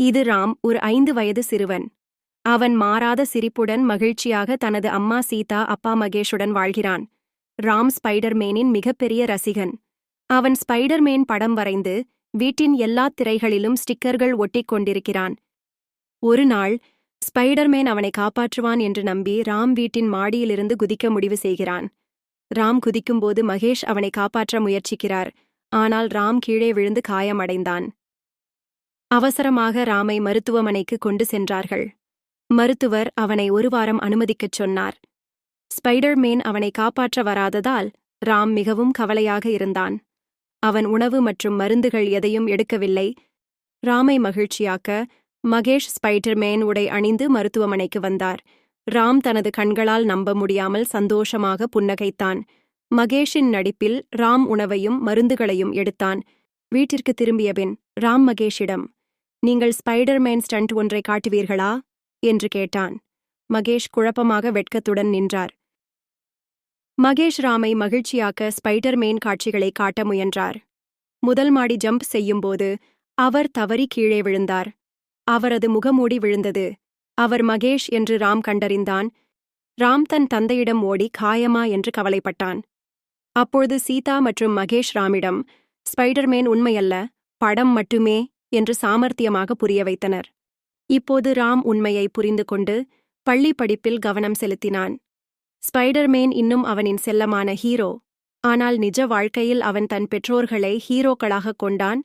இது ராம், ஒரு 5 வயது சிறுவன். அவன் மாறாத சிரிப்புடன் மகிழ்ச்சியாக தனது அம்மா சீதா, அப்பா மகேஷுடன் வாழ்கிறான். ராம் ஸ்பைடர்மேனின் மிகப்பெரிய ரசிகன். அவன் ஸ்பைடர்மேன் படம் வரைந்து வீட்டின் எல்லா திரைகளிலும் ஸ்டிக்கர்கள் ஒட்டிக் கொண்டிருக்கிறான். ஒரு நாள் ஸ்பைடர்மேன் அவனை காப்பாற்றுவான் என்று நம்பி ராம் வீட்டின் மாடியிலிருந்து குதிக்க முடிவு செய்கிறான். ராம் குதிக்கும்போது மகேஷ் அவனை காப்பாற்ற முயற்சிக்கிறார். ஆனால் ராம் கீழே விழுந்து காயமடைந்தான். அவசரமாக ராமை மருத்துவமனைக்கு கொண்டு சென்றார்கள். மருத்துவர் அவனை 1 வாரம் அனுமதிக்கச் சொன்னார். ஸ்பைடர்மேன் அவனை காப்பாற்ற வராததால் ராம் மிகவும் கவலையாக இருந்தான். அவன் உணவு மற்றும் மருந்துகள் எதையும் எடுக்கவில்லை. ராமை மகிழ்ச்சியாக்க மகேஷ் ஸ்பைடர்மேன் உடை அணிந்து மருத்துவமனைக்கு வந்தார். ராம் தனது கண்களால் நம்ப முடியாமல் சந்தோஷமாக புன்னகைத்தான். மகேஷின் நடிப்பில் ராம் உணவையும் மருந்துகளையும் எடுத்தான். வீட்டிற்கு திரும்பியபின் ராம் மகேஷிடம், "நீங்கள் ஸ்பைடர்மேன் ஸ்டண்ட் ஒன்றை காட்டுவீர்களா?" என்று கேட்டான். மகேஷ் குழப்பமாக வெட்கத்துடன் நின்றார். மகேஷ் ராமை மகிழ்ச்சியாக்க ஸ்பைடர்மேன் காட்சிகளை காட்ட முயன்றார். முதல் மாடி ஜம்ப் செய்யும்போது அவர் தவறி கீழே விழுந்தார். அவரது முகமூடி விழுந்தது. அவர் மகேஷ் என்று ராம் கண்டறிந்தான். ராம் தன் தந்தையிடம் ஓடி காயமா என்று கவலைப்பட்டான். அப்பொழுது சீதா மற்றும் மகேஷ் ராமிடம், "ஸ்பைடர்மேன் உண்மையல்ல, படம் மட்டுமே" என்று சாமர்த்தியமாக புரிய வைத்தனர். இப்போது ராம் உண்மையை புரிந்து கொண்டு பள்ளி படிப்பில் கவனம் செலுத்தினான். ஸ்பைடர்மேன் இன்னும் அவனின் செல்லமான ஹீரோ. ஆனால் நிஜ வாழ்க்கையில் அவன் தன் பெற்றோர்களை ஹீரோக்களாகக் கொண்டான்.